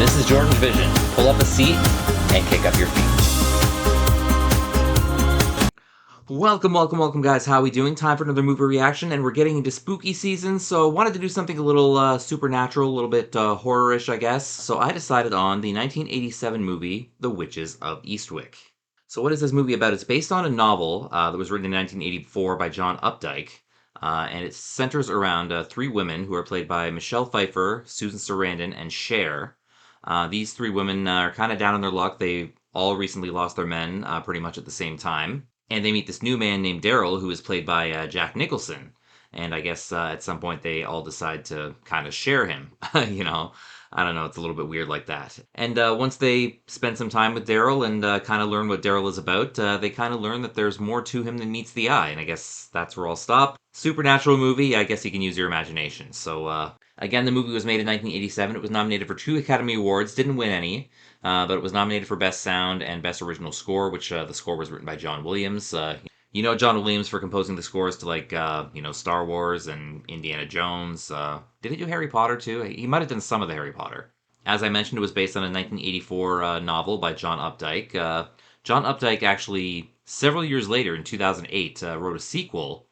This is JordangeVision. Pull up a seat and kick up your feet. Welcome, guys. How we doing? Time for another movie reaction, and we're getting into spooky season, so wanted to do something a little supernatural, a little bit horror-ish, I guess. So I decided on the 1987 movie, The Witches of Eastwick. So what is this movie about? It's based on a novel that was written in 1984 by John Updike, and it centers around three women who are played by Michelle Pfeiffer, Susan Sarandon, and Cher. These three women are kind of down on their luck. They all recently lost their men pretty much at the same time. And they meet this new man named Daryl, who is played by Jack Nicholson. And I guess at some point they all decide to kind of share him. You know, I don't know, it's a little bit weird like that. And once they spend some time with Daryl and kind of learn what Daryl is about, they kind of learn that there's more to him than meets the eye. And I guess that's where I'll stop. Supernatural movie, I guess you can use your imagination. So, again, the movie was made in 1987. It was nominated for 2 Academy Awards, didn't win any. But it was nominated for Best Sound and Best Original Score, which the score was written by John Williams. You know John Williams for composing the scores to, like, Star Wars and Indiana Jones. Did he do Harry Potter, too? He might have done some of the Harry Potter. As I mentioned, it was based on a 1984 novel by John Updike. John Updike actually, several years later, in 2008, wrote a sequel,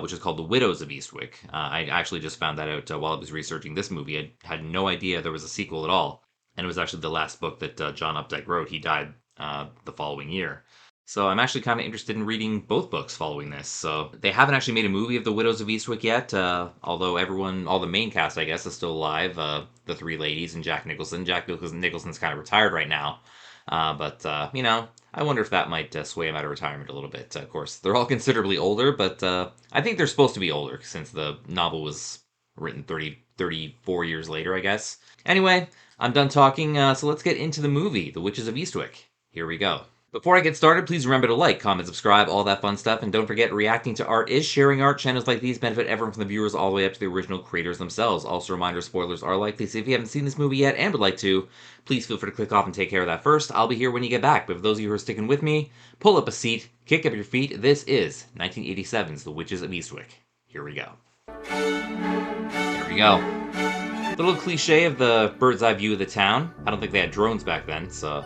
which is called The Widows of Eastwick. I actually just found that out while I was researching this movie. I had no idea there was a sequel at all. And it was actually the last book that John Updike wrote. He died the following year. So I'm actually kind of interested in reading both books following this. So they haven't actually made a movie of The Widows of Eastwick yet, although all the main cast, I guess, is still alive. The three ladies and Jack Nicholson. Jack Nicholson's kind of retired right now. But I wonder if that might sway him out of retirement a little bit. Of course, they're all considerably older, but I think they're supposed to be older since the novel was written 34 years later, I guess. Anyway, I'm done talking, so let's get into the movie, The Witches of Eastwick. Here we go. Before I get started, please remember to like, comment, subscribe, all that fun stuff, and don't forget, reacting to art is sharing art. Channels like these benefit everyone from the viewers all the way up to the original creators themselves. Also, reminder, spoilers are likely, so if you haven't seen this movie yet and would like to, please feel free to click off and take care of that first. I'll be here when you get back, but for those of you who are sticking with me, pull up a seat, kick up your feet. This is 1987's The Witches of Eastwick. Here we go. Here we go. Little cliche of the bird's eye view of the town. I don't think they had drones back then, so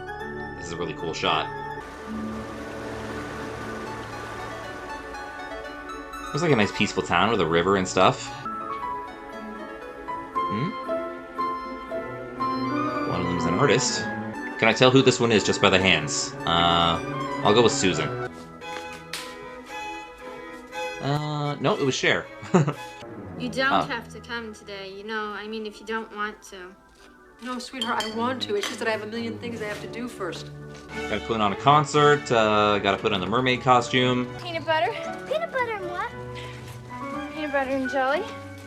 this is a really cool shot. Looks like a nice peaceful town with a river and stuff. One of them's an artist. Can I tell who this one is just by the hands? I'll go with Susan. No, it was Cher. You don't have to come today, if you don't want to. No, sweetheart, I want to. It's just that I have a million things I have to do first. Gotta put on a concert, gotta put on the mermaid costume. Peanut butter? Peanut butter and what? Peanut butter and jelly?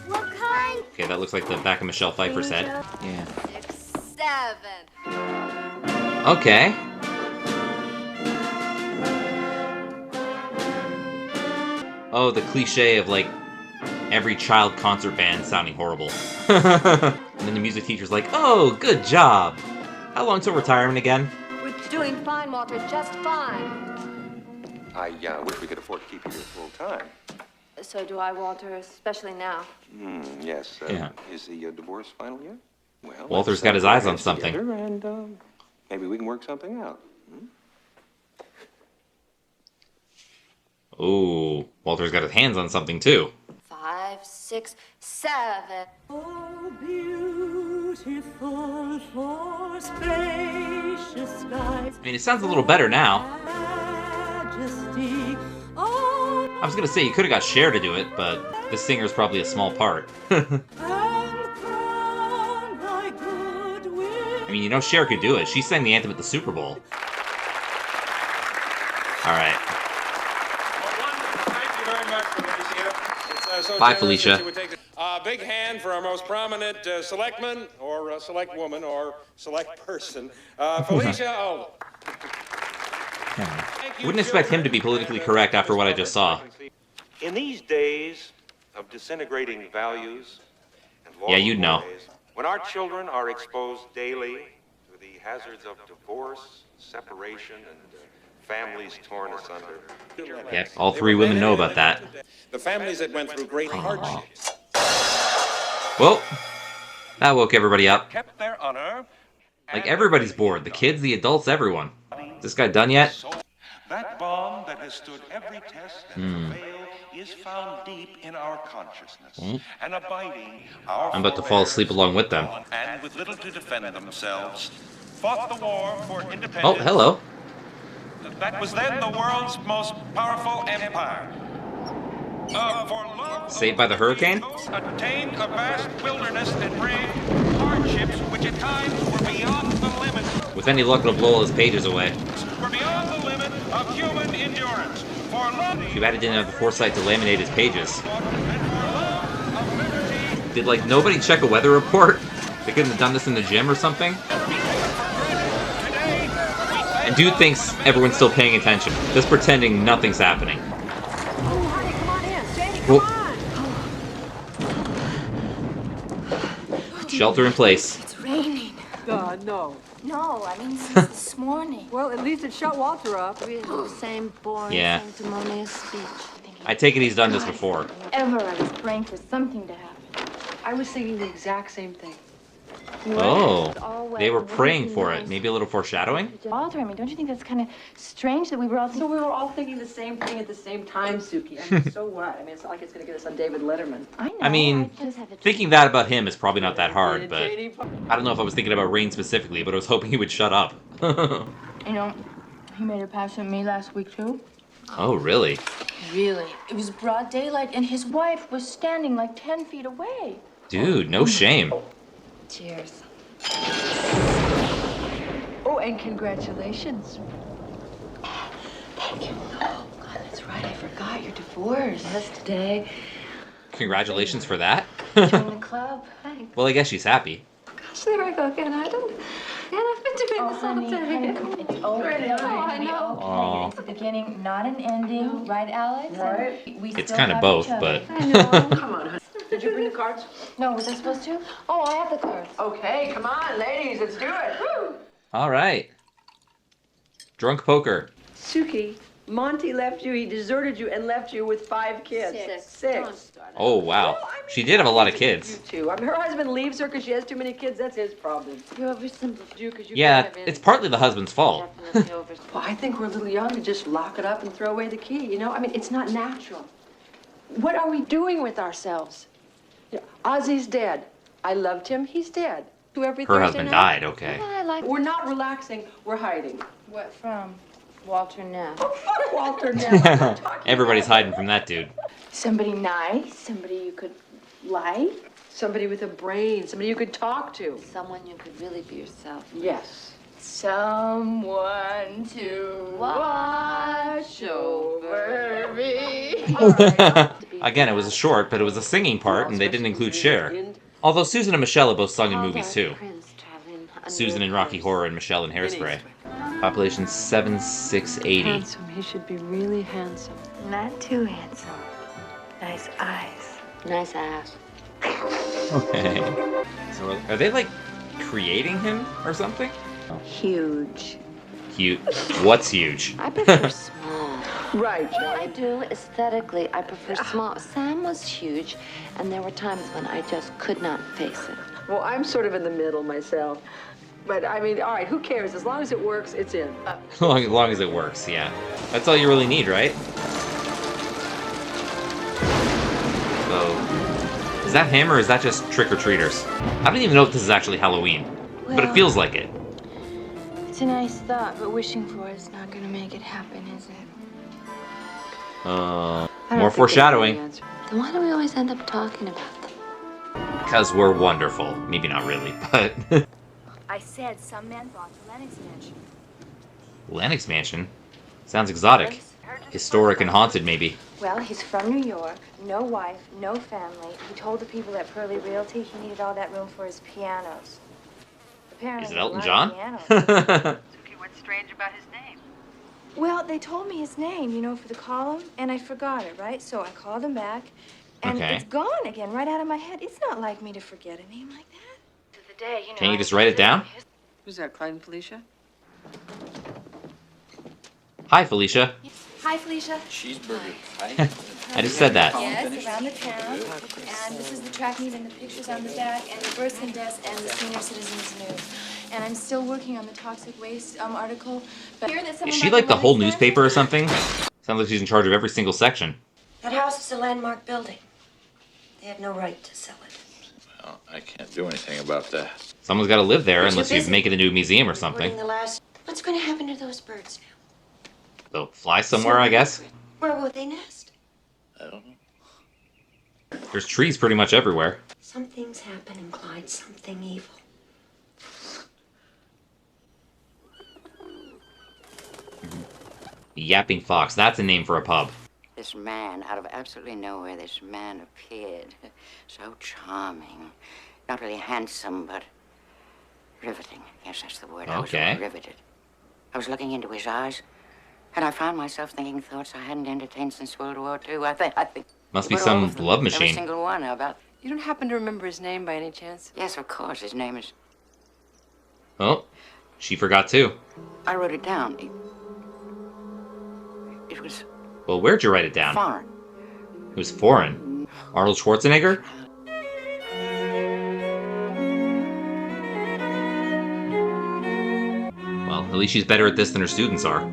What kind? Okay, that looks like the back of Michelle Pfeiffer's head. Yeah. 6, 7. Okay. Oh, the cliche of, like, every child concert band sounding horrible. And then the music teacher's like, oh, good job. How long till retirement again? We're doing fine, Walter, just fine. I wish we could afford to keep you here full time. So do I, Walter, especially now. Yes. Yeah. Is the divorce final yet? Well, Walter's got his eyes on something. And maybe we can work something out. Ooh, Walter's got his hands on something too. 5, 6, 7. Oh, beautiful for spacious skies. I mean, it sounds a little better now. Majesty, oh, I was gonna say you could have got Cher to do it, but this singer's probably a small part. and crown thy good will. I mean, Cher could do it. She sang the anthem at the Super Bowl. All right. Thank you very much, Felicia. It's so Bye, generous Felicia. that you would take a big hand for our most prominent selectman, or select woman, or select person, Felicia Alden. Wouldn't expect him to be politically correct after what I just saw. In these days of disintegrating values and Yeah, you'd know. ways, when our children are exposed daily to the hazards of divorce, separation, and families torn asunder. Yeah, all three women know about that. The families that went through great hardship. Well, that woke everybody up. Kept their honor Like, everybody's bored. The kids, the adults, everyone. Is this guy done yet? That bond that has stood every test and prevailed is found deep in our consciousness and abiding our I'm about to fall asleep along with them. and with little to defend themselves, fought the war for independence. Oh, hello. That was then the world's most powerful empire. For love Saved by the hurricane? attained a vast wilderness and braved hardships which at times were beyond the limit. With any luck, it'll blow all his pages away. Were beyond the limit of human endurance. For love Too bad he didn't have the foresight to laminate his pages. and for love of liberty. Did, like, nobody check a weather report? They couldn't have done this in the gym or something? And dude thinks everyone's still paying attention, just pretending nothing's happening. Oh, honey, come on in. Sandy, come Well- on. Shelter in place. It's raining. No. No, I mean since this morning. Well, at least it shut Walter up. Really, the same boring, Yeah. sanctimonious speech. I take it he's done this before. Ever I was praying for something to happen. I was thinking the exact same thing. Oh, they were praying for it. Maybe a little foreshadowing? Walter, I mean, don't you think that's kind of strange that we were all So we were all thinking the same thing at the same time, Suki. I mean, so what? I mean, it's not like it's going to get us on David Letterman. I know. I mean, just have a thinking that about him is probably not that hard, but JD. I don't know if I was thinking about Rain specifically, but I was hoping he would shut up. You know, he made a pass at me last week, too. Oh, really? Really? It was broad daylight, and his wife was standing like 10 feet away. Dude, no shame. Cheers. Oh, and congratulations. Thank you. Oh, God, that's right. I forgot you're divorced. Yes, today. Congratulations for that. Join the club. Thanks. Well, I guess she's happy. Gosh, there I go again. I've been doing Oh, this all honey, day. it's over. I know. Aw. It's the beginning, not an ending. Right, Alex? Right. And we It's still kind of have both, each other. but I know. Come on, honey. Did you bring the cards? No, was I supposed to? Oh, I have the cards. Okay, come on, ladies, let's do it. Woo! all right. Drunk poker. Suki, Monty left you, he deserted you and left you with 5 kids. Don't start it. Oh, wow. Well, I mean, She did have a lot of You kids. too. I mean, her husband leaves her because she has too many kids. That's his problem. You're oversimplifying. You, 'cause you Yeah, can't have it's any. partly the husband's fault. Definitely oversimplifying. Well, I think we're a little young to just lock it up and throw away the key, you know? I mean, it's not natural. What are we doing with ourselves? Yeah, Ozzy's dead. I loved him. He's dead. To every Her Thursday husband night. died, okay. I like We're not relaxing. We're hiding. What from? Walter Neff. Oh, fuck Walter now. I'm not talking Everybody's about hiding from that dude. Somebody nice, somebody you could like. somebody with a brain, somebody you could talk to. someone you could really be yourself. Yes. Someone to watch over me. Again, it was a short, but it was a singing part, and they didn't include Cher. Although Susan and Michelle have both sung in movies, too. Susan in Rocky Horror and Michelle in Hairspray. Population 7,680. Handsome. He should be really handsome. Not too handsome. Nice eyes. Nice ass. Okay. So are they, like, creating him or something? Huge. Cute. What's huge? I prefer small. Right. I do aesthetically. I prefer small. Sam was huge, and there were times when I just could not face it. Well, I'm sort of in the middle myself. But I mean, all right, who cares? As long as it works, it's in. As long as it works, yeah. That's all you really need, right? So, is that him or is that just trick-or-treaters? I don't even know if this is actually Halloween, but it Well- feels like it. It's a nice thought, but wishing for it's not gonna make it happen, is it? I don't More think they know the foreshadowing. answer. Then why do we always end up talking about them? Because we're wonderful. Maybe not really, but... I said some man bought the Lennox mansion. Lennox Mansion? Sounds exotic. Historic and haunted, maybe. Well, he's from New York, no wife, no family. He told the people at Pearly Realty he needed all that room for his pianos. Apparently, Is it there are Elton a lot John? of pianos. Suki, what's strange about his name? Well, they told me his name, you know, for the column, and I forgot it, right? So I called him back, and Okay. it's gone again, right out of my head. It's not like me to forget a name like that. To the day, you know. Can't you just write it down? Who's that, Clyde and Felicia? Hi, Felicia. Hi, Felicia. I just said that. Yes, around the town. And this is the track meet and the pictures on the back, and the births and deaths and the senior citizens news. and I'm still working on the toxic waste article. But I hear that Is someone she might like be the whole running for newspaper or something? Sounds like she's in charge of every single section. That house is a landmark building. They have no right to sell it. Well, I can't do anything about that. Someone's got to live there You're unless too you busy make it into a museum or something. What's going to happen to those birds now? They'll fly somewhere, I guess. Where will they nest? I don't know. There's trees pretty much everywhere. Something's happening, Clyde. Something evil. Yapping Fox. That's a name for a pub. This man, out of absolutely nowhere, this man appeared. So charming. Not really handsome, but riveting. Yes, that's the word. I was Okay. riveted. I was looking into his eyes, and I found myself thinking thoughts I hadn't entertained since World War II. I think. Must be about all some of them. love Every machine. single one. How about? You don't happen to remember his name by any chance? Yes, of course. His name is. Oh, she forgot too. I wrote it down. It was Well, where'd you write it down? foreign. It was foreign. Arnold Schwarzenegger? Well, at least she's better at this than her students are.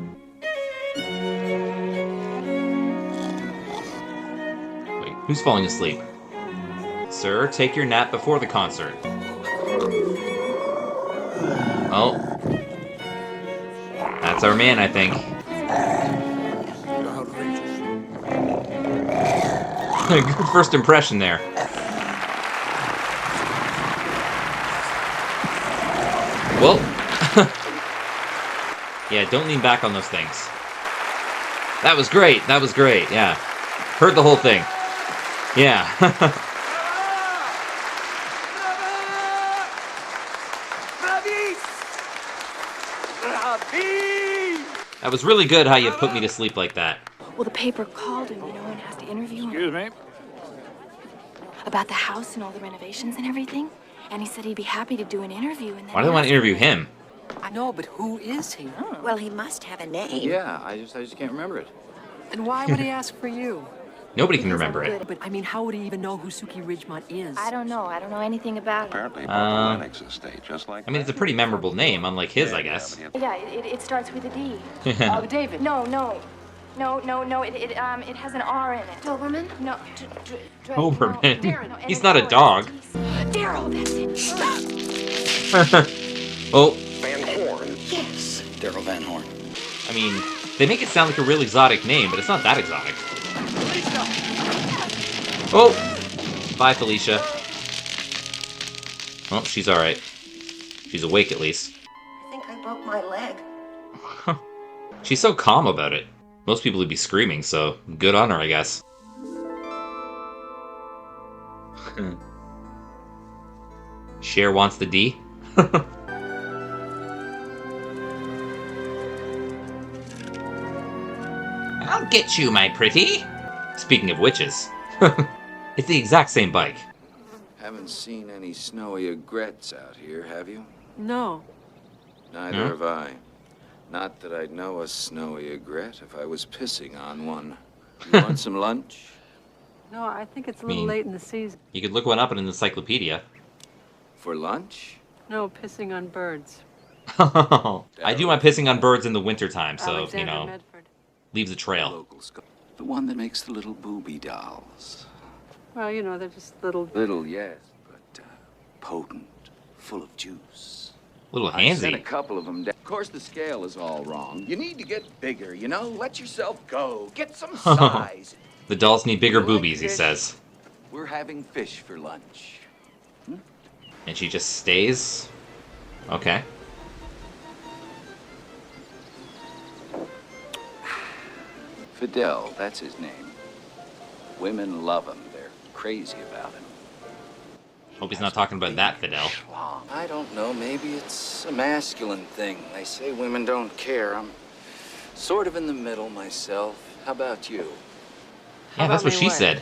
Wait, who's falling asleep? Sir, take your nap before the concert. Oh. That's our man, I think. Good first impression there. Well, yeah, don't lean back on those things. That was great, yeah. Heard the whole thing. Yeah. That was really good how you put me to sleep like that. Well, the paper called him, and has to interview him. Excuse me? About the house and all the renovations and everything. And he said he'd be happy to do an interview. And then Why do they want to interview him? I know, but who is he? Well, he must have a name. Yeah, I just can't remember it. And why would he ask for you? Nobody can remember it. But I mean, how would he even know who Suki Ridgemont is? I don't know anything about it. Apparently, Lennox estate, just like I mean, it's a pretty memorable name, unlike his, I guess. Yeah, it starts with a D. David. No. It has an R in it. Doberman? No. Doberman? No, He's not a dog. Daryl, that's it. Oh, Van Horn. Yes. Daryl Van Horn. I mean, they make it sound like a real exotic name, but it's not that exotic. Oh! Bye, Felicia. Well, she's alright. She's awake, at least. I think I broke my leg. She's so calm about it. Most people would be screaming, so good on her, I guess. Cher wants the D? I'll get you, my pretty. Speaking of witches. It's the exact same bike. Haven't seen any snowy egrets out here, have you? No. Neither have I. Not that I'd know a snowy egret if I was pissing on one. You want some lunch? No, I think it's a little late in the season. You could look one up in an encyclopedia. For lunch? No, pissing on birds. I do my pissing on birds in the wintertime, so, Alexander Medford. leaves a trail. Local the one that makes the little booby dolls. Well, they're just little... Little, yes, but potent, full of juice. Little I sent a handsy. couple of them down. Of course, the scale is all wrong. You need to get bigger, Let yourself go. Get some size. The dolls need bigger You like boobies, he fish? says. We're having fish for lunch. And she just stays? Okay. Fidel, that's his name. Women love him. They're crazy about him. Hope he's not talking about that, Fidel. I don't know. Maybe it's a masculine thing. They say women don't care. I'm sort of in the middle myself. How about you? Yeah, that's what she said.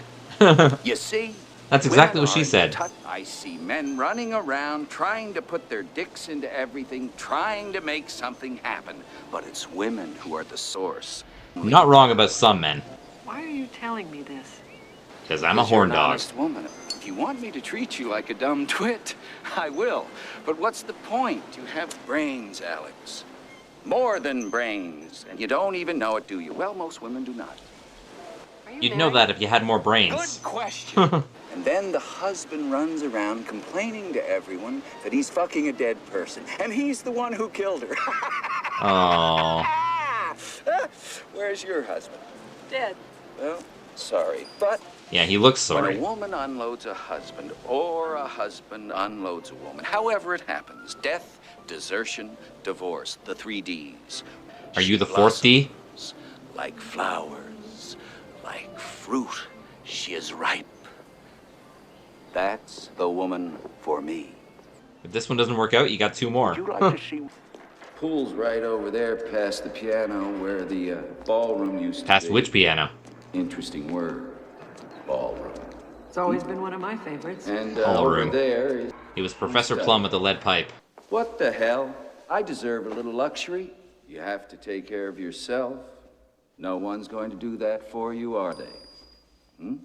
You see? That's exactly Women what she are said. I see men running around trying to put their dicks into everything, trying to make something happen. But it's women who are the source. Not wrong about some men. Why are you telling me this? Because I'm a Because you're horn an dog. honest woman. you want me to treat you like a dumb twit, I will. But what's the point? You have brains, Alex. More than brains. And you don't even know it, do you? Well, most women do not. You'd know that if you had more brains. Good question. And then the husband runs around complaining to everyone that he's fucking a dead person. And he's the one who killed her. Oh. Where's your husband? Dead. Well, sorry, but Yeah, he looks when sorry. a woman unloads a husband or a husband unloads a woman, however it happens, death, desertion, divorce, the 3 Ds. Are you She the 4th D? blossoms like flowers, like fruit. She is ripe. That's the woman for me. If this one doesn't work out, you got 2 more. Would you like to see? Pool's right over there past the piano where the ballroom used to be. Past which piano? Interesting word. Ballroom. It's always been one of my favorites. And Ballroom. over there is... He was Professor Plum with the lead pipe. What the hell? I deserve a little luxury. You have to take care of yourself. No one's going to do that for you, are they? Hmm?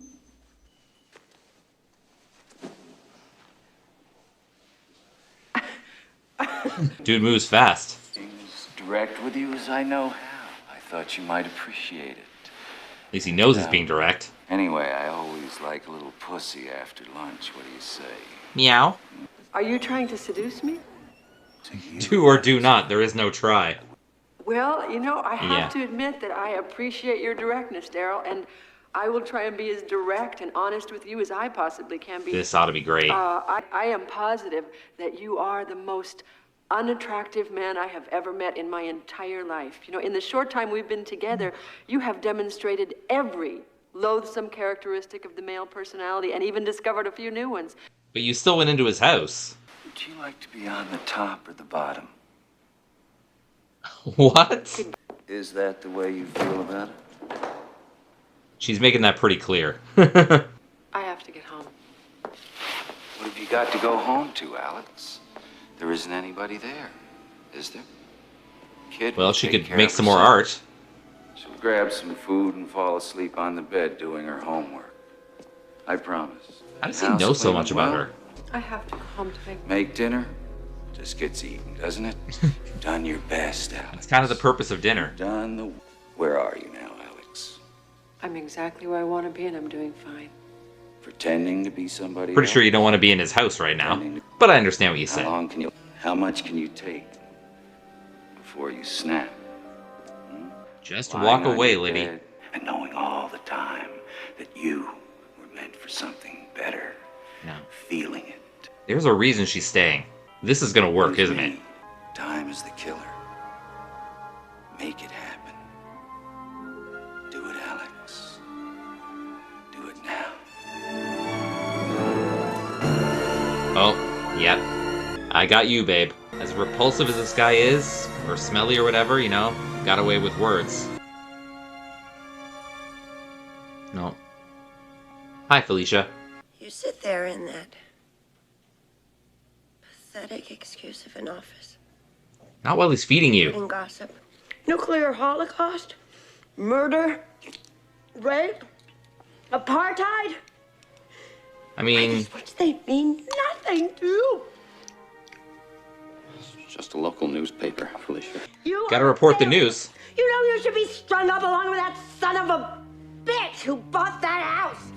Dude moves fast. As direct with you as I know how. I thought you might appreciate it. At least he knows he's being direct. Anyway, I always like a little pussy after lunch. What do you say? Meow. Are you trying to seduce me? Do or do not. There is no try. Well, you know, I have Yeah. to admit that I appreciate your directness, Daryl, and I will try and be as direct and honest with you as I possibly can be. This ought to be great. I am positive that you are the most unattractive man I have ever met in my entire life. You know, in the short time we've been together, you have demonstrated every loathsome characteristic of the male personality and even discovered a few new ones. But you still went into his house. Would you like to be on the top or the bottom? What? Is that the way you feel about it? She's making that pretty clear. I have to get home. What have you got to go home to, Alex? There isn't anybody there, is there? Kid Well, will she take could care make of some more herself. art. She'll grab some food and fall asleep on the bed doing her homework. I promise. How does he House know so cleaning much about well? her? I have to go home to make... Make dinner, just gets eaten, doesn't it? Done your best, Alex. It's kind of the purpose of dinner. Done the... Where are you now, Alex? I'm exactly where I want to be, and I'm doing fine. Pretending to be somebody Pretty else? sure you don't want to be in his house right now. But I understand what you How said. long can you... How much can you take before you snap? Just Lying walk on away, your Liddy. bed and knowing all the time that you were meant for something better. No. Feeling it. There's a reason she's staying. This is gonna work, With isn't me, it? Time is the killer. Make it happen. Do it, Alex. Do it now. Oh, yep. I got you, babe. As repulsive as this guy is, or smelly or whatever, you know, got away with words. No. Hi, Felicia. You sit there in that pathetic excuse of an office. Not while he's feeding you. Reading gossip. Nuclear holocaust? Murder? Rape? Apartheid? I mean, Which they mean nothing to. Just a local newspaper, Felicia. You gotta are report the failed. news. You know you should be strung up along with that son of a bitch who bought that house.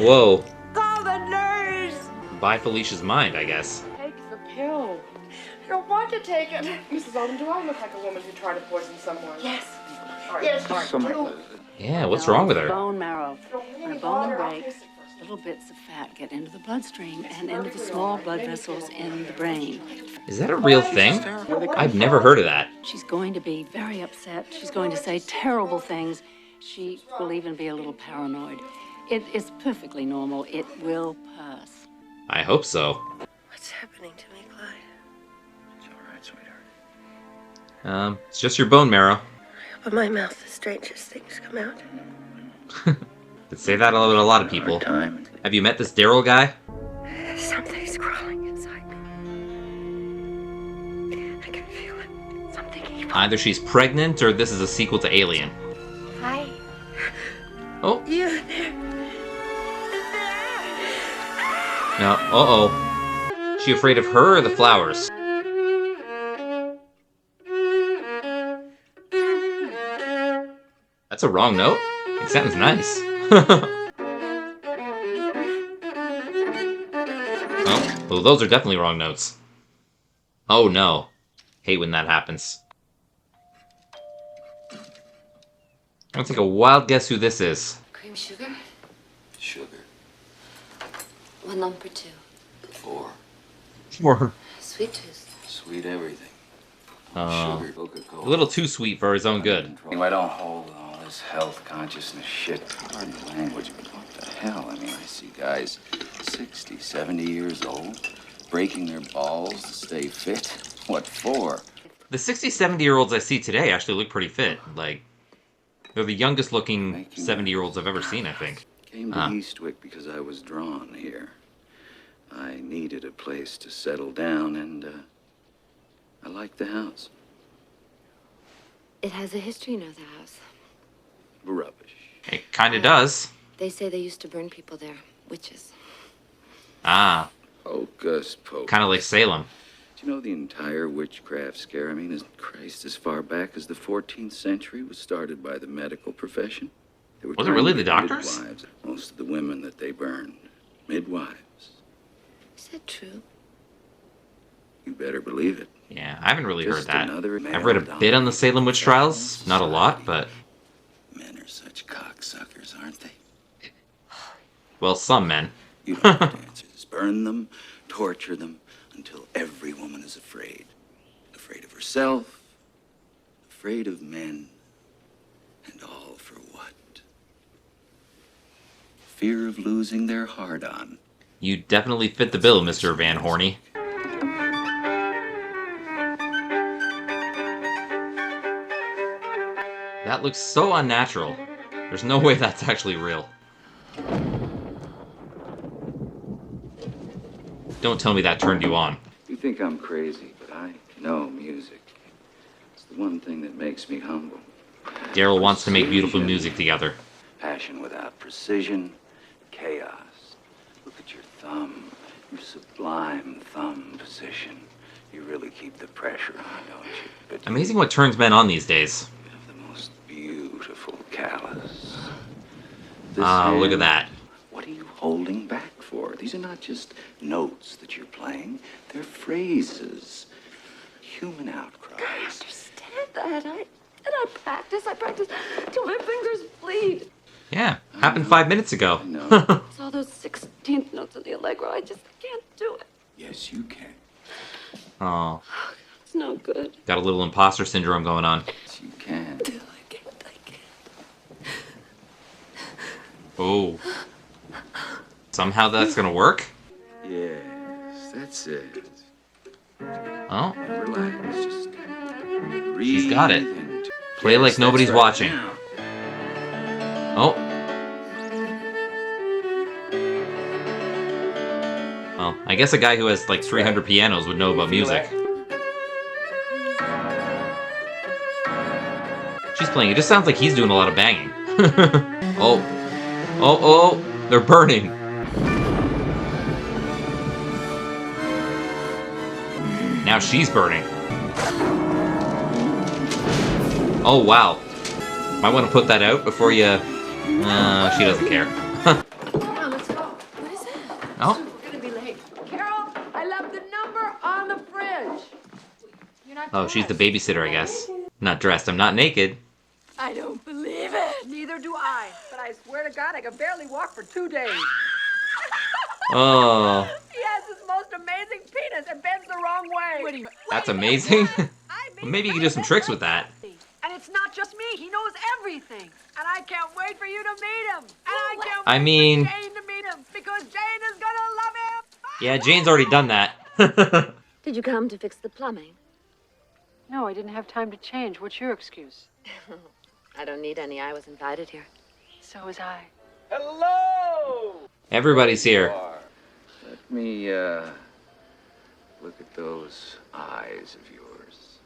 Whoa. Call the nurse. By Felicia's mind, I guess. Take the pill. I don't want to take it. Mrs. Oldham, do I look like a woman who tried to poison someone? Yes. All right, Yes. all right. Some, Yeah, what's wrong with her? Bone marrow. When a bone breaks, little bits of fat get into the bloodstream and into the small blood vessels in the brain. Is that a real thing? I've never heard of that. She's going to be very upset. She's going to say terrible things. She will even be a little paranoid. It is perfectly normal. It will pass. I hope so. What's happening to me, Clyde? It's all right, sweetheart. It's just your bone marrow. But my mouth, the strangest things come out. Could say that about a lot of people. Have you met this Daryl guy? Something's crawling inside me. I can feel it. Something evil. Either she's pregnant or this is a sequel to Alien. Hi. Oh. You there. No, uh-oh. She afraid of her or the flowers? That's a wrong note. It sounds nice. Oh, well, those are definitely wrong notes. Oh no. Hate when that happens. I'm gonna take a wild guess who this is. Cream sugar? Sugar. One lump or two. 4. Sure. Sweet tooth. Sweet everything. Oh. Sugar, Coca-Cola. A little too sweet for his own good. I don't hold all this health consciousness shit. Pardon the language, but what the hell? I mean, I see guys 60, 70 years old breaking their balls to stay fit. What for? The 60, 70-year-olds I see today actually look pretty fit. Like, they're the youngest looking 70-year-olds I've ever seen, I think. Came to Eastwick because I was drawn here. I needed a place to settle down, and I liked the house. It has a history, you know, the house. Rubbish. It kinda does. They say they used to burn people there. Witches. Ah. Hocus pocus. Kinda like Salem. Do you know the entire witchcraft scare? I mean, as far back as the 14th century was started by the medical profession. They were Was it really the trained doctors? midwives. Most of the women that they burned, midwives. Is that true? You better believe it. Yeah, I haven't really heard Just that. another I've read a bit on the Salem witch trials. Not a lot, but... Men are such cocksuckers, aren't they? Well, some men. You don't have to answer this. Burn them, torture them, until every woman is afraid. Afraid of herself, afraid of men, and all for what? Fear of losing their heart-on. You definitely fit the bill, Mr. Van Horny. That looks so unnatural. There's no way that's actually real. Don't tell me that turned you on. You think I'm crazy, but I know music. It's the one thing that makes me humble. Daryl wants to make beautiful music together. Passion without precision, chaos. Look at your thumb, your sublime thumb position. You really keep the pressure on, don't you? But Amazing what turns men on these days. you have the most beautiful callus. Ah, look at that. What are you holding back for? These are not just notes that you're playing. They're phrases. Human outcries. I understand that. I practice till my fingers bleed. Yeah, happened 5 minutes ago. It's all those 16th notes of the Allegro. I just can't do it. Yes, you can. Oh, It's no good. got a little imposter syndrome going on. Yes, you can. I can't. Oh. Somehow that's gonna work? Yes, that's it. Oh, Relax, just she's got it. breathe and- Play Yes, like that's nobody's right. watching. Now. Oh. Well, I guess a guy who has like 300 pianos would know about music. She's playing. It just sounds like he's doing a lot of banging. Oh. Oh, they're burning. Now she's burning. Oh, wow. Might want to put that out before you... she doesn't care. Come on, let's go. What is that? Oh, We're gonna be late. Carol, I left the number on the fridge. You're not oh, she's the babysitter, I guess. Not dressed. I'm not naked. I don't believe it. Neither do I. But I swear to God, I could barely walk for 2 days. Oh, He has this most amazing penis and bends the wrong way. What do you... that's amazing. Well, maybe you can do some tricks with that. And it's not just me. He knows everything. And I can't wait for you to meet him. And I can't I wait mean- for Jane to meet him. Because Jane is gonna love him. Yeah, Jane's already done that. Did you come to fix the plumbing? No, I didn't have time to change. What's your excuse? I don't need any. I was invited here. So was I. Everybody's here. Let me, look at those eyes of yours.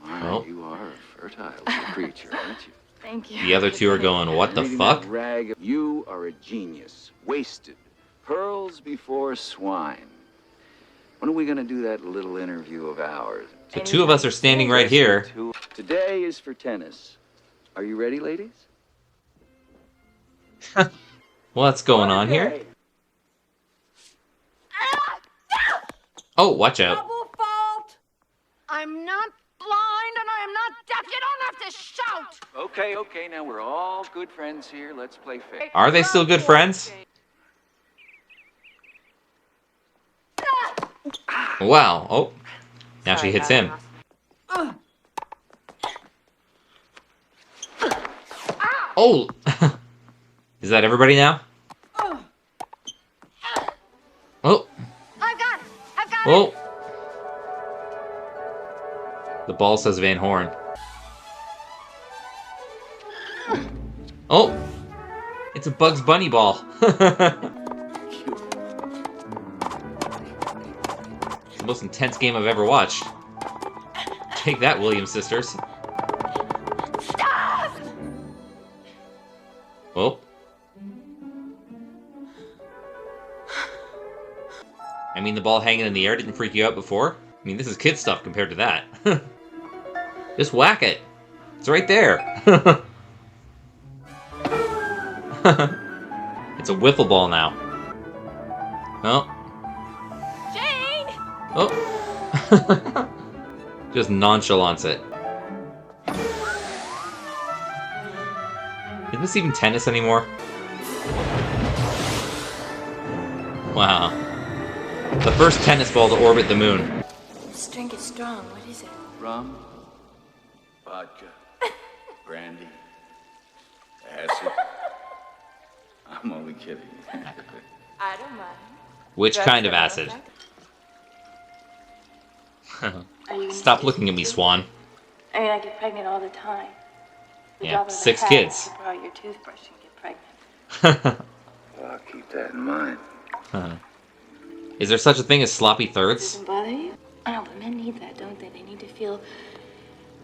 My, Oh. you are a fertile little creature, aren't you? Thank you. The other two are going, what the Reading fuck? that rag, you are a genius. Wasted. Pearls before swine. When are we gonna do that little interview of ours? The two of us are standing right here. Today is for tennis. Are you ready, ladies? What's going on here? Oh, watch out. Double fault! I'm not blind and I am not deaf. You don't have to shout! Okay, now we're all good friends here. Let's play fair. Are they still good friends? Wow. Oh. Now she hits him. Oh! Is that everybody now? Oh. I've got it! Oh. The ball says Van Horn. Oh. It's a Bugs Bunny ball. It's the most intense game I've ever watched. Take that, Williams sisters. Stop! Oh. I mean, the ball hanging in the air didn't freak you out before? I mean, this is kid stuff compared to that. Just whack it. It's right there. It's a wiffle ball now. Oh. Jane! Oh. Just nonchalance it. Isn't this even tennis anymore? Wow. The first tennis ball to orbit the moon. This drink is strong. What is it? Rum, vodka, brandy, acid. I'm only kidding. I don't mind. Which kind of acid? Stop looking at me, Swan. I mean, I get pregnant all the time. The Yeah, drop of a 6 hat, kids. You borrow your toothbrush and get pregnant. Well, I'll keep that in mind. Is there such a thing as sloppy thirds? Doesn't bother you? I know, but men need that, don't they? They need to feel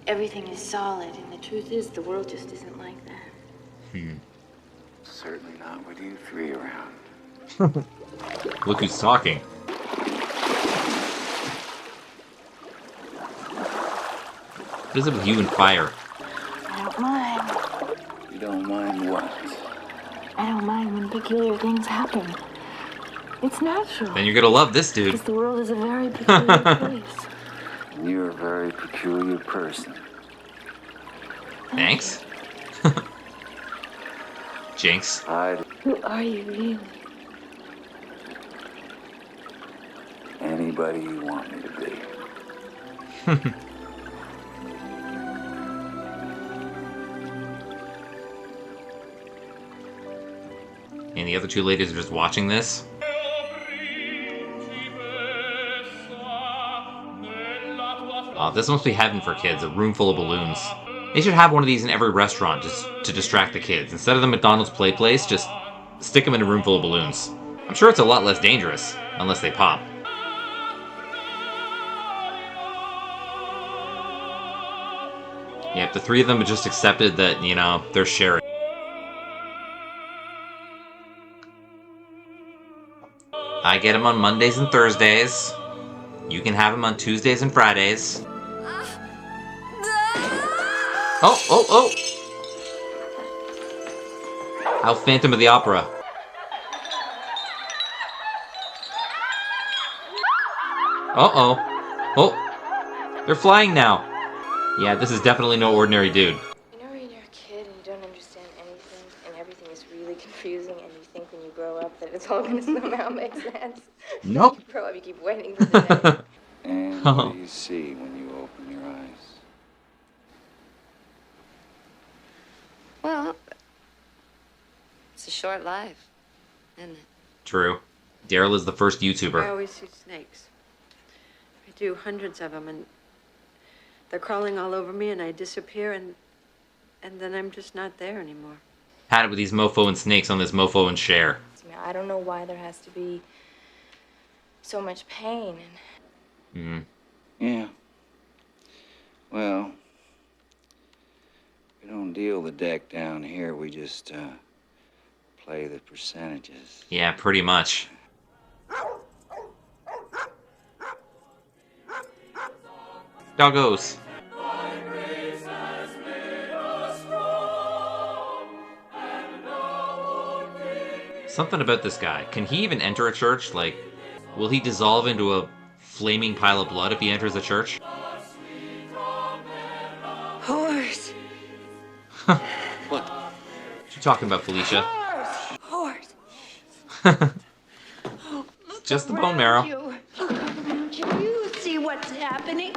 everything is solid, and the truth is, the world just isn't like that. Certainly not with you three around. Look who's talking. What is it with you and fire? I don't mind. You don't mind what? I don't mind when peculiar things happen. It's natural. Then you're gonna love this dude. Because the world is a very peculiar place. And you're a very peculiar person. Thanks. Jinx. Who are you, really? Anybody you want me to be. And the other two ladies are just watching this. Oh, this must be heaven for kids, a room full of balloons. They should have one of these in every restaurant just to distract the kids. Instead of the McDonald's play place, just stick them in a room full of balloons. I'm sure it's a lot less dangerous, unless they pop. Yep, the three of them have just accepted that, you know, they're sharing. I get them on Mondays and Thursdays. You can have them on Tuesdays and Fridays. Oh! How Phantom of the Opera. Oh! They're flying now. Yeah, this is definitely no ordinary dude. You know when you're a kid and you don't understand anything and everything is really confusing and you think when you grow up that it's all going to somehow make sense? Nope. You grow up, you keep waiting for the day. And what do you see when you open your eyes? Well, it's a short life, isn't it? True. Daryl is the first I YouTuber. always see snakes. I do hundreds of them, and they're crawling all over me, and I disappear, and then I'm just not there anymore. Had it with these mofo and snakes on this mofo and share. I don't know why there has to be so much pain. Yeah. Well, we don't deal the deck down here. We just play the percentages. Yeah, pretty much. Doggos. Something about this guy. Can he even enter a church? Like, will he dissolve into a flaming pile of blood if he enters a church? Horse. What? What you talking about, Felicia? Horse. It's just the bone marrow. You. Look around you. You see what's happening.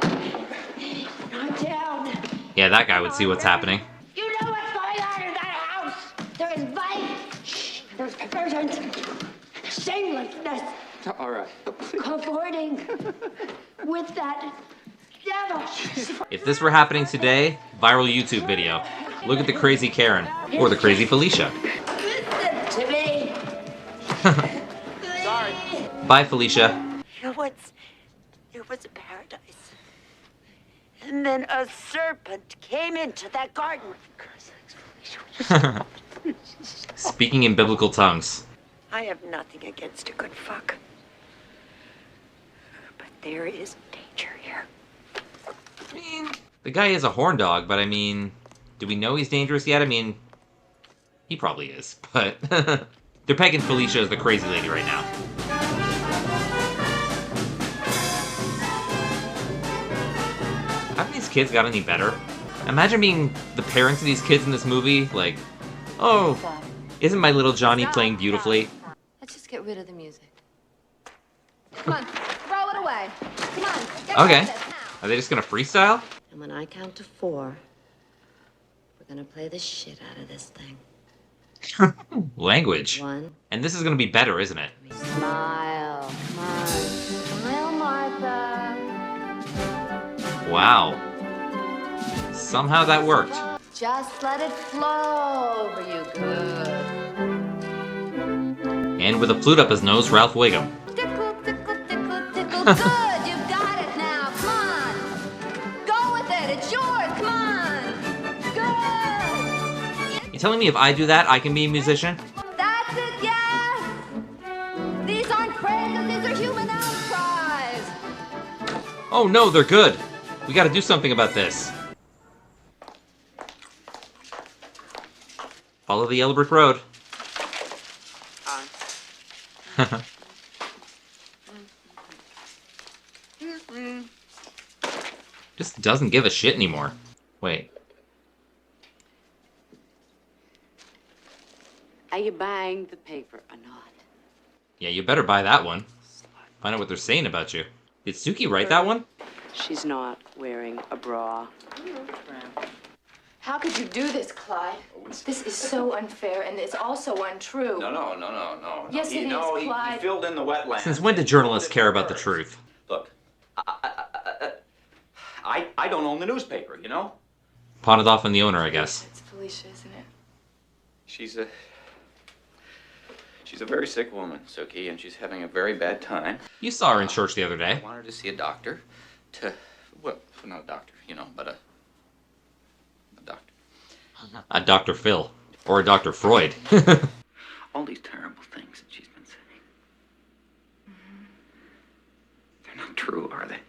Not down. Yeah, that guy would see what's happening. You know what's going on in that house. There is vice. There's perversion. Shamelessness. All right. Cavorting with that devil. If this were happening today, viral YouTube video. Look at the crazy Karen. Or the crazy Felicia. Listen to me. Sorry. Bye, Felicia. It was a paradise. And then a serpent came into that garden. Speaking in biblical tongues. I have nothing against a good fuck. But there is danger here. The guy is a horn dog, but I mean, do we know he's dangerous yet? I mean, he probably is, but they're pegging Felicia as the crazy lady right now. Haven't these kids got any better? Imagine being the parents of these kids in this movie, like, oh, isn't my little Johnny playing beautifully? Let's just get rid of the music. Come on, throw it away. Come on, get Okay. rid of this now. Are they just gonna freestyle? And when I count to 4, we're gonna play the shit out of this thing. Language. 1. And this is gonna be better, isn't it? Smile. Come on. Smile, Martha. Wow. Somehow that worked. Just let it flow over you. Good. And with a flute up his nose, Ralph Wiggum. Tickle, tickle, tickle, tickle. Good. You've got it now. Come on. Go with it. It's yours. Come on. Good. You telling me if I do that, I can be a musician? That's it. Yes. These aren't prayers. These are human outcries. Oh no, they're good. We gotta do something about this. Follow the yellow brick road. Just doesn't give a shit anymore. Wait. Are you buying the paper or not? Yeah, you better buy that one. Find out what they're saying about you. Did Suki write that one? She's not wearing a bra. How could you do this, Clyde? This is so unfair, and it's also untrue. No. Yes, it is, Clyde. He filled in the wetlands. Since when do journalists care about the truth? Look, I don't own the newspaper, you know? Pawn it off on the owner, I guess. It's Felicia, isn't it? She's a very sick woman, Suki, and she's having a very bad time. You saw her in church the other day. I want her to see a doctor well, not a doctor, you know, but a doctor. A Dr. Phil. Or a Dr. Freud. All these terrible things that she's been saying. They're not true, are they?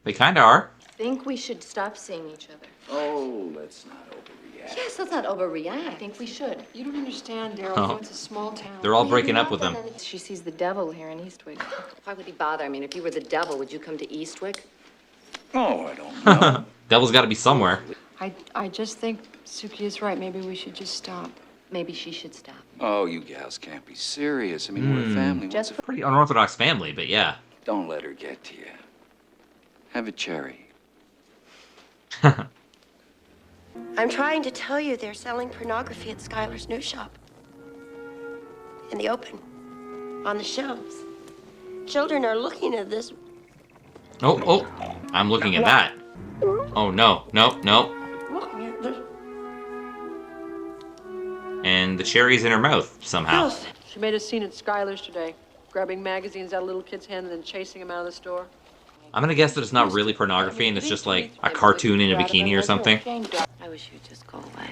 They kinda are. I think we should stop seeing each other. Oh, let's not overreact. Yes, let's not overreact. I think we should. You don't understand, Daryl. Oh. You know, it's a small town. They're all breaking up with him. She sees the devil here in Eastwick. Why would he bother? I mean, if you were the devil, would you come to Eastwick? Oh, I don't know. Devil's gotta be somewhere. I just think Suki is right. Maybe we should just stop. Maybe she should stop. Oh, you gals can't be serious. I mean, we're a family. Just Pretty unorthodox family, but yeah. Don't let her get to you. Have a cherry. I'm trying to tell you they're selling pornography at Schuyler's new shop. In the open. On the shelves. Children are looking at this. Oh, I'm looking at that. Oh, no. Looking at this. And the cherry's in her mouth, somehow. She made a scene at Schuyler's today, grabbing magazines out of little kids' hands and then chasing them out of the store. I'm gonna guess that it's not really pornography and it's just like a cartoon in a bikini or something. I wish you'd just go away.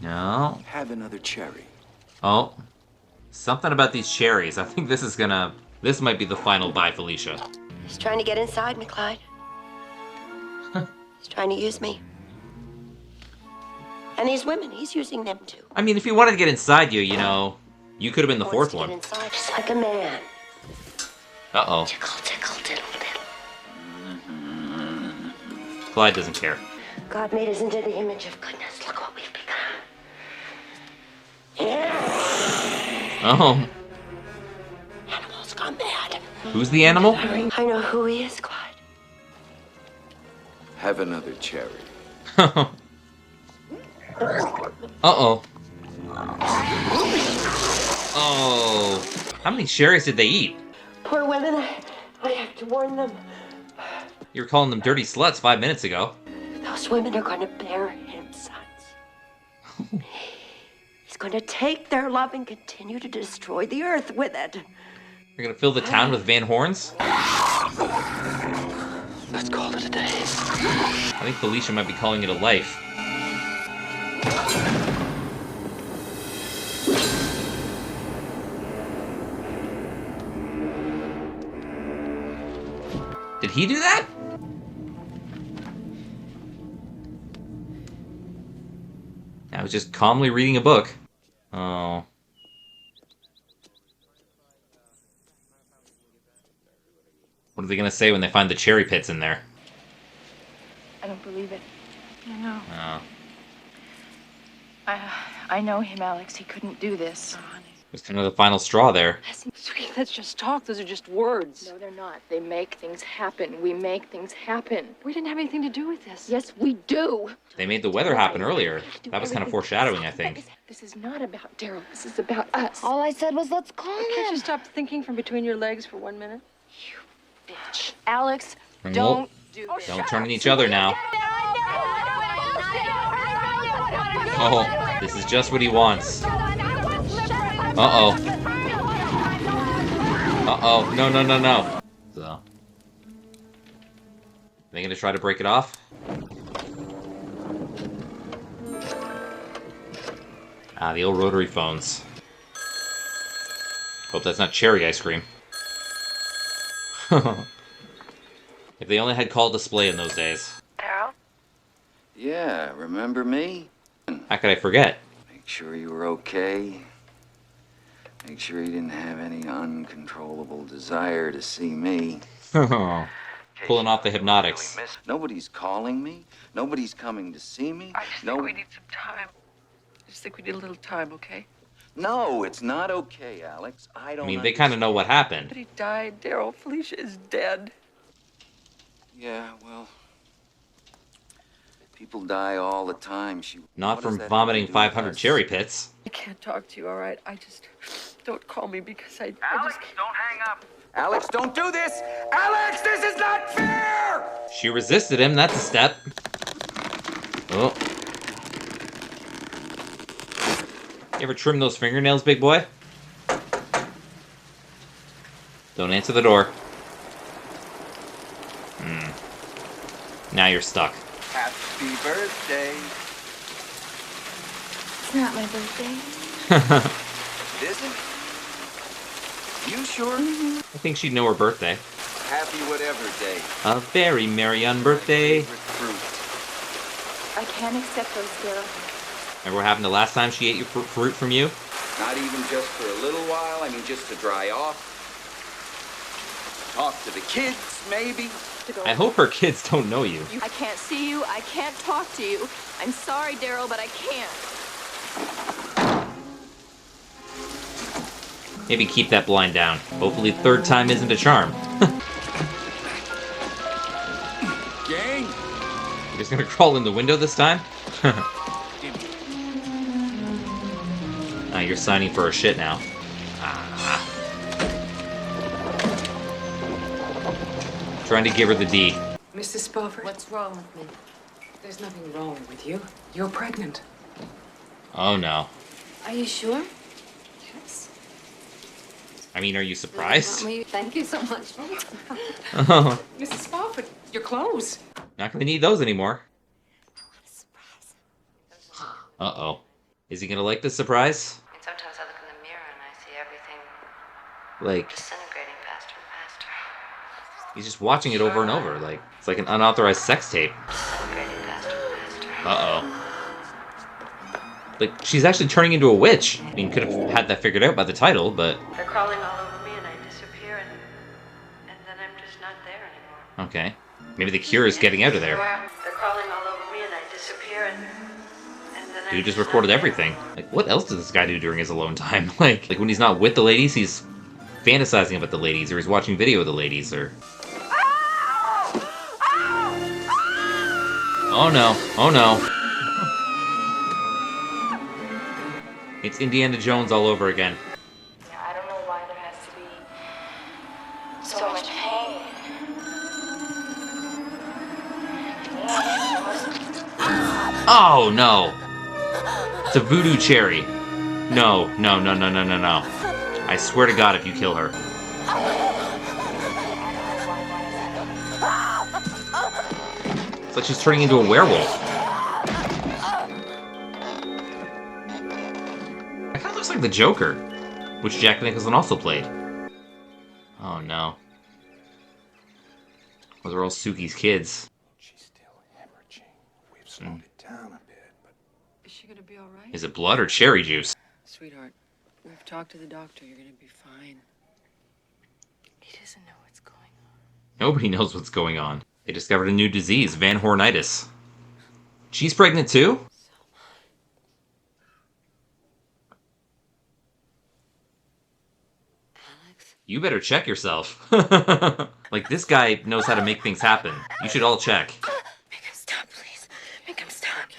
No. Have another cherry. Oh. Something about these cherries. I think this might be the final bye, Felicia. He's trying to get inside me, Clyde. He's trying to use me. And these women, he's using them too. I mean, if he wanted to get inside you, you know, you could have been the fourth He wants one. to get inside just like a man. Uh-oh. Tickle, tickle, tickle, tickle. Clyde doesn't care. God made us into the image of goodness. Look what we've become. Yeah. Oh. Animal's gone mad. Who's the animal? I know who he is, Clyde. Have another cherry. Uh-oh. Oh. How many cherries did they eat? Poor women, I have to warn them. You were calling them dirty sluts 5 minutes ago. Those women are going to bear him sons. He's going to take their love and continue to destroy the earth with it. You're gonna fill the town with Van Horns? Let's call it a day. I think Felicia might be calling it a life. Did he do that? I was just calmly reading a book. Oh. What are they gonna say when they find the cherry pits in there? I don't believe it. I know. Oh. I know him, Alex. He couldn't do this. It was kind of the final straw there. Sweetie, let's just talk. Those are just words. No, they're not. They make things happen. We make things happen. We didn't have anything to do with this. Yes, we do. They made the weather happen earlier. That was kind of foreshadowing, I think. This is not about Daryl. This is about us. All I said was let's call Can't you him. stop thinking from between your legs for 1 minute? Bitch. Alex, Nope. don't do this. Don't turn on each other now. Oh, this is just what he wants. Uh-oh. Uh-oh. No, no, no, no. So. Are they gonna try to break it off? Ah, the old rotary phones. Hope that's not cherry ice cream. If they only had call display in those days. Daryl? Yeah, remember me? How could I forget? Make sure you were okay. Make sure you didn't have any uncontrollable desire to see me. Pulling off the hypnotics. Nobody's calling me. Nobody's coming to see me. I just think we need some time. I just think we need a little time, okay? No, it's not okay, Alex. I don't I mean, they kind of know what happened. But he died, Daryl. Felicia is dead. Yeah, well, people die all the time. Not What from does that vomiting have to do with 500 us? cherry pits. I can't talk to you, all right? I just... Don't call me because I Alex, just... don't hang up. Alex, don't do this! Alex, this is not fair! She resisted him, that's a step. Oh. You ever trim those fingernails, big boy? Don't answer the door. Now you're stuck. Happy birthday. It's not my birthday. It isn't? You sure? I think she'd know her birthday. Happy whatever day. A very merry birthday. Fruit. I can't accept those, Daryl. Remember what happened the last time she ate your fruit from you? Not even just for a little while. I mean, just to dry off. Talk to the kids, maybe. I hope her kids don't know you. I can't see you. I can't talk to you. I'm sorry, Daryl, but I can't. Maybe keep that blind down. Hopefully third time isn't a charm. Gang. You're just gonna crawl in the window this time? You're signing for her shit now. Trying to give her the D. Mrs. Spofford? What's wrong with me? There's nothing wrong with you. You're pregnant. Oh no. Are you sure? Yes. I mean, are you surprised? Thank you so much. Oh, Mrs. Spofford, your clothes. not gonna need those anymore. Uh-oh. Is he gonna like this surprise? And sometimes I look in the mirror and I see everything Like, disintegrating faster and faster. he's just watching it over and over. Like, it's like an unauthorized sex tape. Disintegrating faster and faster. Uh-oh. Like, she's actually turning into a witch. I mean, could have had that figured out by the title, but... They're crawling all over me and I disappear and then I'm just not there anymore. Okay. Maybe the cure is getting out of there. They're crawling all over me and I disappear and then I'm Dude just recorded everything. Like, what else does this guy do during his alone time? Like when he's not with the ladies, he's fantasizing about the ladies, or he's watching video of the ladies, or... Oh no. Oh no. It's Indiana Jones all over again. I don't know why there has to be so much pain. Oh no! It's a voodoo cherry. No, no, no, no, no, no, no. I swear to God if you kill her. It's like she's turning into a werewolf. That kind of looks like the Joker, which Jack Nicholson also played. Oh no. Those are all Suki's kids. She's still hemorrhaging. We've slowed it down a bit, but... Is she gonna be all right? Is it blood or cherry juice? Sweetheart, we've talked to the doctor. You're gonna be fine. He doesn't know what's going on. Nobody knows what's going on. They discovered a new disease, Van Hornitis. She's pregnant too? You better check yourself. Like, this guy knows how to make things happen. You should all check. Make him stop, please. Make him stop.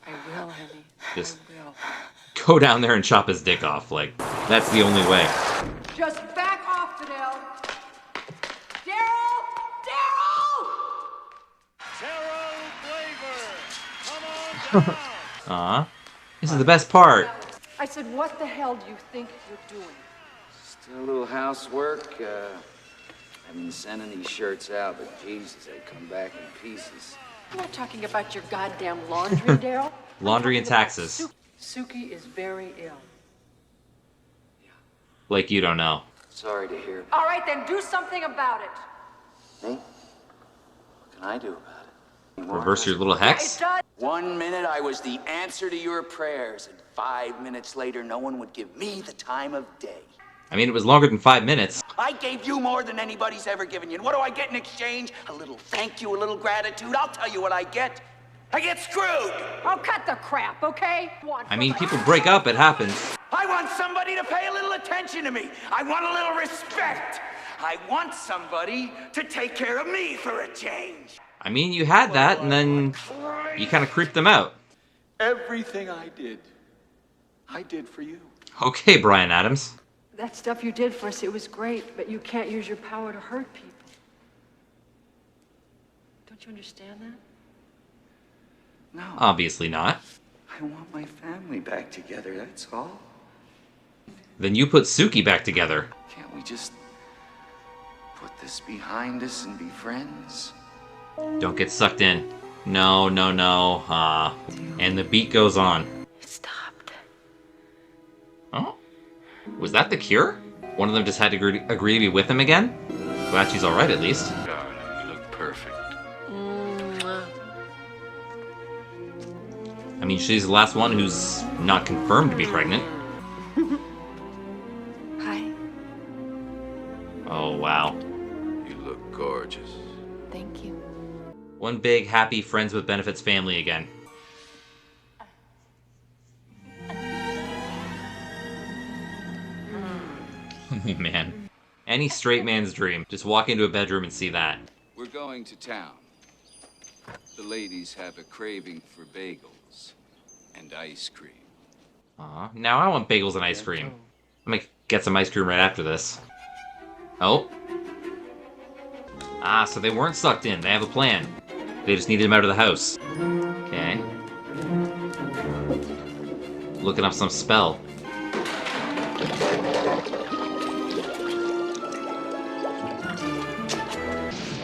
I will, honey. Just I will. go down there and chop his dick off. Like, that's the only way. Just back off, Daryl! Daryl! Daryl! Aw. This is the best part. I said, what the hell do you think you're doing? Still a little housework. I've been sending these shirts out, but Jesus, they come back in pieces. I'm not talking about your goddamn laundry, Daryl. Laundry and taxes. Suki is very ill. Like you don't know. Sorry to hear. All right, then do something about it. Me? What can I do about it? Reverse your little hex? 1 minute I was the answer to your prayers, and 5 minutes later no one would give me the time of day. I mean, it was longer than 5 minutes. I gave you more than anybody's ever given you. And what do I get in exchange? A little thank you, a little gratitude. I'll tell you what I get. I get screwed. Oh, cut the crap, okay? I mean, people break up, it happens. I want somebody to pay a little attention to me. I want a little respect. I want somebody to take care of me for a change. I mean, you had that, and then you kind of creeped them out. Everything I did for you. Okay, Bryan Adams. That stuff you did for us, it was great, but you can't use your power to hurt people. Don't you understand that? No. Obviously not. I want my family back together, that's all. Then you put Suki back together. Can't we just put this behind us and be friends? Don't get sucked in. No, no, no. And the beat goes on. It stopped. Oh? Was that the cure? One of them just had to agree to be with him again? Glad she's alright at least. Darling, you look perfect. I mean, she's the last one who's not confirmed to be pregnant. Hi. Oh, wow. You look gorgeous. Thank you. One big, happy, friends with benefits family again. Man. Any straight man's dream. Just walk into a bedroom and see that. We're going to town. The ladies have a craving for bagels and ice cream. Aw, now I want bagels and ice cream. I'm gonna get some ice cream right after this. Oh. Ah, so they weren't sucked in. They have a plan. They just needed him out of the house. Okay. Looking up some spell.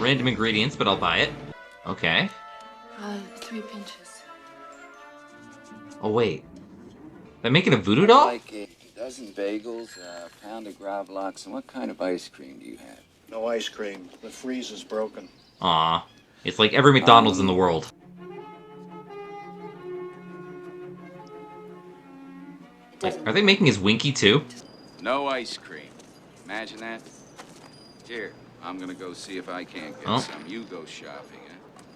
Random ingredients, but I'll buy it. Okay. 3 pinches. Oh, wait. They're making a voodoo doll? Like a dozen bagels, a pound of gravlax, and what kind of ice cream do you have? No ice cream. The freeze is broken. Aw. It's like every McDonald's in the world. Wait, are they making his Winky too? No ice cream. Imagine that. Here, I'm gonna go see if I can't get Oh. some. You go shopping, eh?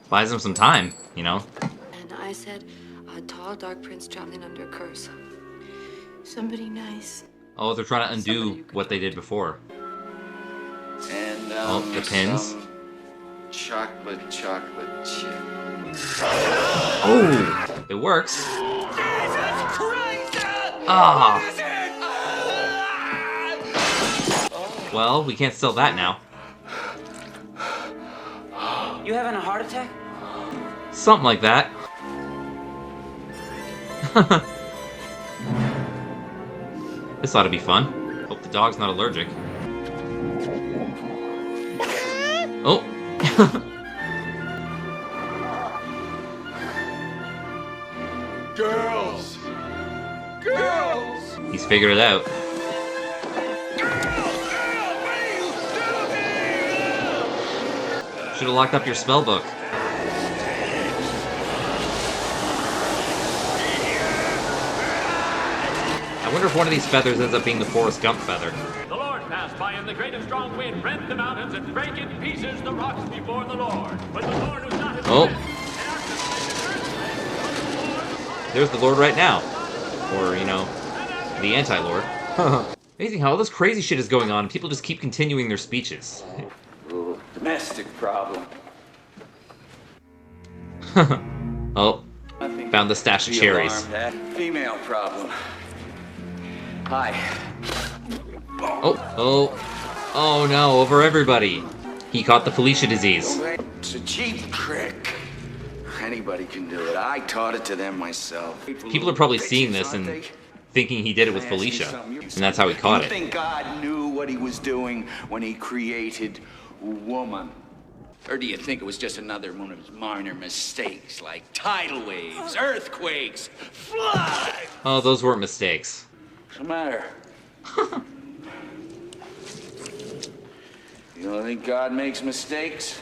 Buys him some time, you know? And I said, a tall, dark prince traveling under a curse. Somebody nice. Oh, they're trying to undo what they did before. And, Oh, the pins. some chocolate chip. Oh! It works. Ah! Well, we can't sell that now. You having a heart attack? Something like that. This ought to be fun. Hope the dog's not allergic. Oh! Girls! Girls! He's figured it out. Should have locked up your spell book. I wonder if one of these feathers ends up being the Forrest Gump feather. The Lord passed by, and the great and strong wind rent the mountains and brake in pieces the rocks before the Lord. But the Lord was not his Oh. friend. There's the Lord right now. Or, you know, the anti-Lord. Amazing how all this crazy shit is going on and people just keep continuing their speeches. Ooh, domestic problem. Oh, found the stash of Be cherries. alarmed at female problem. Hi. Oh no, over everybody. He caught the Felicia disease. It's a cheap trick. Anybody can do it. I taught it to them myself. People are probably seeing this and thinking he did it with Felicia. And that's how he caught You it. think God knew what he was doing when he created woman? Or do you think it was just another one of his minor mistakes, like tidal waves, earthquakes, flood? Oh, those weren't mistakes. What's the matter? You don't think God makes mistakes?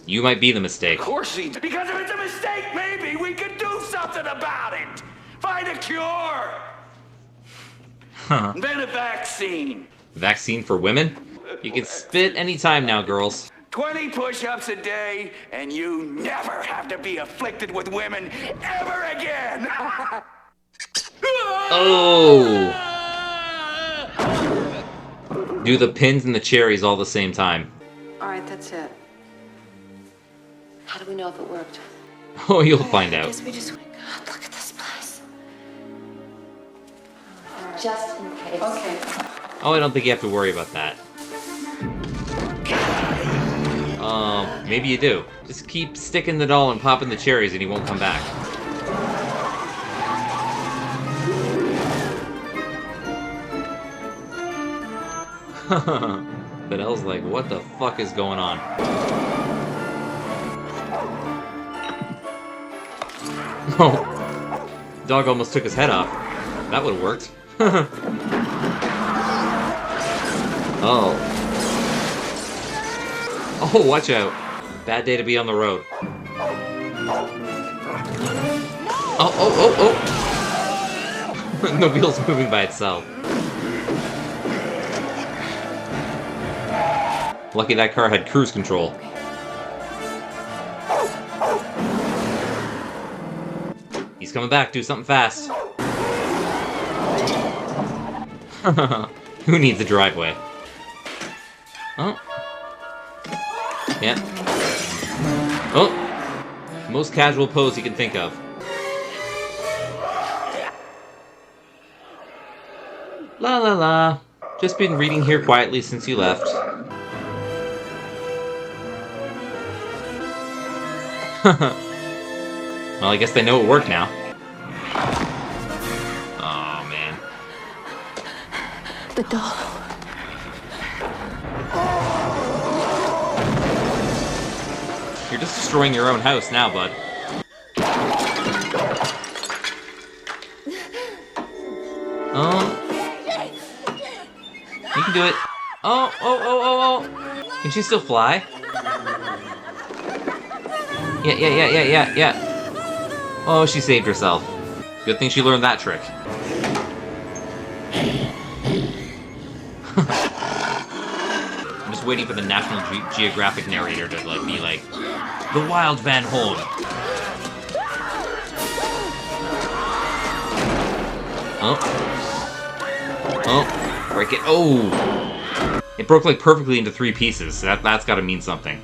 You might be the mistake. Of course he does. Because if it's a mistake, maybe we can do something about it. Find a cure. Invent a vaccine. Vaccine for women? You can spit anytime now, girls. 20 push-ups a day, and you never have to be afflicted with women ever again. Oh! Do the pins and the cherries all the same time. All right, that's it. How do we know if it worked? Oh, you'll find I out. guess we just. God, look at this place. Just in case. Okay. Oh, I don't think you have to worry about that. Maybe you do. Just keep sticking the doll and popping the cherries and he won't come back. But Elle's like, what the fuck is going on? Oh, dog almost took his head off. That would have worked. Oh. Oh, watch out. Bad day to be on the road. Oh. The wheel's moving by itself. Lucky that car had cruise control. He's coming back, do something fast. Who needs a driveway? Oh. Yeah. Oh! Most casual pose you can think of. La la la. Just been reading here quietly since you left. Well, I guess they know it worked now. Oh, man. The doll. You're just destroying your own house now, bud. Oh, oh, oh, oh, oh. Can she still fly? Yeah. Oh, she saved herself. Good thing she learned that trick. I'm just waiting for the National Geographic narrator to be like, the Wild Van Horn. Oh, break it. Oh, it broke like perfectly into 3 pieces. So that's got to mean something.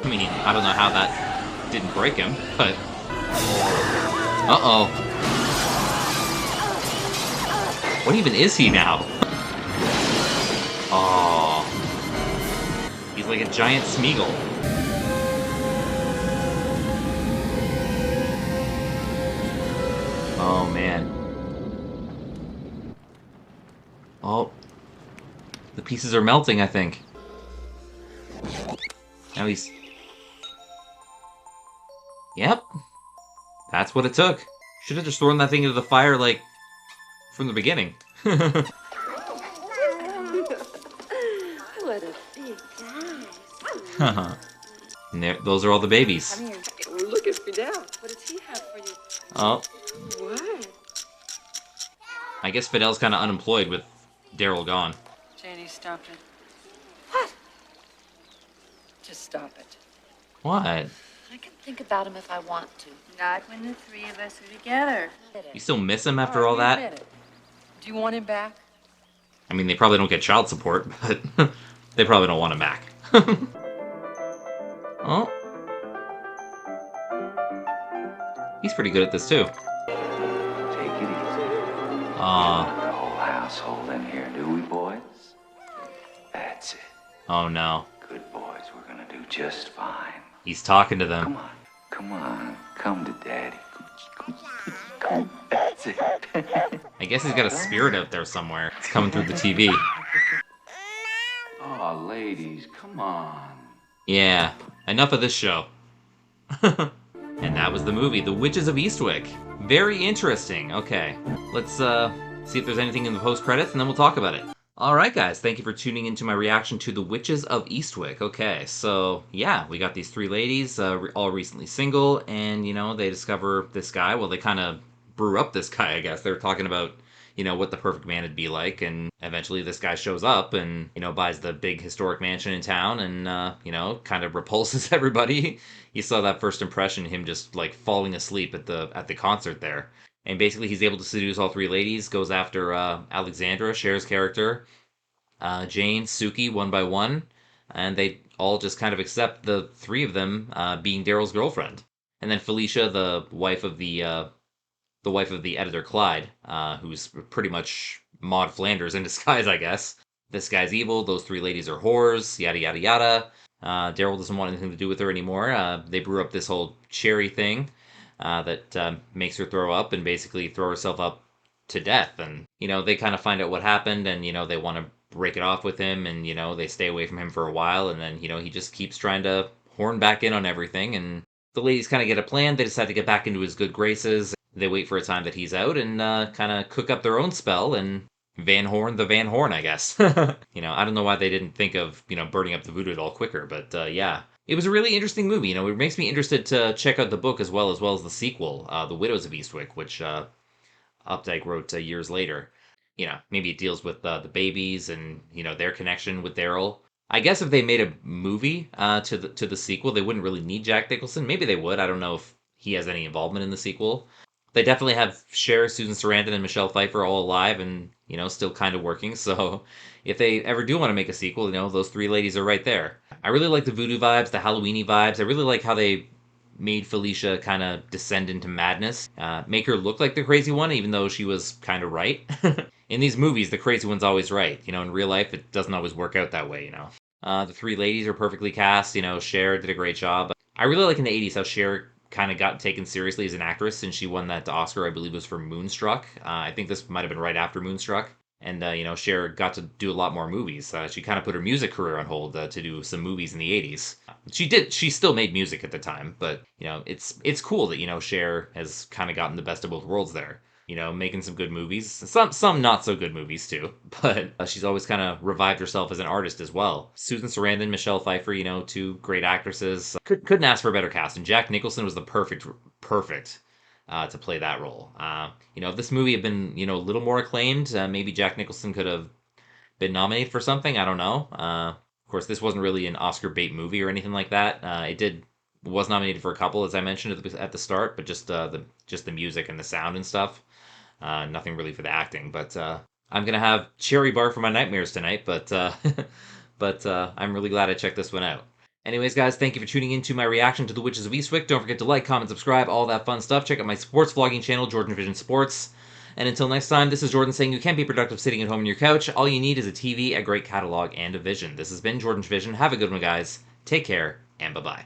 I mean, I don't know how that didn't break him, but... Uh-oh. What even is he now? Oh. He's like a giant Smeagol. Oh, man. Oh. The pieces are melting, I think. Now he's... Yep. That's what it took. Should have just thrown that thing into the fire, like, from the beginning. What a big guy. And those are all the babies. Come here. Look at Fidel. What does he have for you? Oh. What? I guess Fidel's kind of unemployed with Daryl gone. Janie, stop it. What? Just stop it. What? I can think about him if I want to. Not when the 3 of us are together. You still miss him after all that? Do you want him back? I mean, they probably don't get child support, but they probably don't want him back. Oh. He's pretty good at this, too. Take it easy. The whole household in here, do we, boys? That's it. Oh, no. Good boys, we're gonna do just fine. He's talking to them. Come on, come to Daddy. Come. That's it. I guess he's got a spirit out there somewhere. It's coming through the TV. Oh, ladies, come on. Yeah, enough of this show. And that was the movie, The Witches of Eastwick. Very interesting. Okay, let's see if there's anything in the post-credits, and then we'll talk about it. Alright guys, thank you for tuning into my reaction to The Witches of Eastwick. Okay, so yeah, we got these 3 ladies, all recently single, and, you know, they discover this guy. Well, they kind of brew up this guy, I guess. They were talking about, you know, what the perfect man would be like, and eventually this guy shows up and, you know, buys the big historic mansion in town and, you know, kind of repulses everybody. You saw that first impression, him just, like, falling asleep at the concert there. And basically he's able to seduce all 3 ladies, goes after Alexandra, Cher's character, Jane, Suki, one by one, and they all just kind of accept the 3 of them being Daryl's girlfriend. And then Felicia, the wife of the editor Clyde, who's pretty much Maud Flanders in disguise, I guess. This guy's evil, those 3 ladies are whores, yada yada yada. Daryl doesn't want anything to do with her anymore. They brew up this whole Cherry thing. That makes her throw up and basically throw herself up to death. And, you know, they kind of find out what happened and, you know, they want to break it off with him and, you know, they stay away from him for a while and then, you know, he just keeps trying to horn back in on everything and the ladies kind of get a plan. They decide to get back into his good graces. They wait for a time that he's out and kind of cook up their own spell and Van Horn the Van Horn, I guess. You know, I don't know why they didn't think of, you know, burning up the voodoo doll quicker, but yeah. It was a really interesting movie. You know, it makes me interested to check out the book as well as the sequel, The Widows of Eastwick, which Updike wrote years later. You know, maybe it deals with the babies and, you know, their connection with Daryl. I guess if they made a movie to the sequel, they wouldn't really need Jack Nicholson. Maybe they would. I don't know if he has any involvement in the sequel. They definitely have Cher, Susan Sarandon, and Michelle Pfeiffer all alive and, you know, still kind of working. So if they ever do want to make a sequel, you know, those 3 ladies are right there. I really like the voodoo vibes, the Halloween-y vibes. I really like how they made Felicia kind of descend into madness. Make her look like the crazy one, even though she was kind of right. In these movies, the crazy one's always right. You know, in real life, it doesn't always work out that way, you know. The 3 ladies are perfectly cast. You know, Cher did a great job. I really like in the 80s how Cher kind of got taken seriously as an actress since she won that Oscar, I believe was for Moonstruck. I think this might have been right after Moonstruck. And, you know, Cher got to do a lot more movies. She kind of put her music career on hold to do some movies in the 80s. She still made music at the time, but, you know, it's cool that, you know, Cher has kind of gotten the best of both worlds there. you know, making some good movies. Some not so good movies too, but she's always kind of revived herself as an artist as well. Susan Sarandon, Michelle Pfeiffer, you know, two great actresses. Couldn't ask for a better cast, and Jack Nicholson was the perfect to play that role. You know, if this movie had been, you know, a little more acclaimed, maybe Jack Nicholson could have been nominated for something. I don't know. Of course, this wasn't really an Oscar bait movie or anything like that. It was nominated for a couple, as I mentioned at the start, but just the music and the sound and stuff. Nothing really for the acting, but I'm gonna have cherry bar for my nightmares tonight. But I'm really glad I checked this one out. Anyways, guys, thank you for tuning in to my reaction to The Witches of Eastwick. Don't forget to like, comment, subscribe, all that fun stuff. Check out my sports vlogging channel, JordangeVision Sports. And until next time, this is Jordan saying you can be productive sitting at home on your couch. All you need is a TV, a great catalog, and a vision. This has been JordangeVision. Have a good one, guys. Take care, and bye-bye.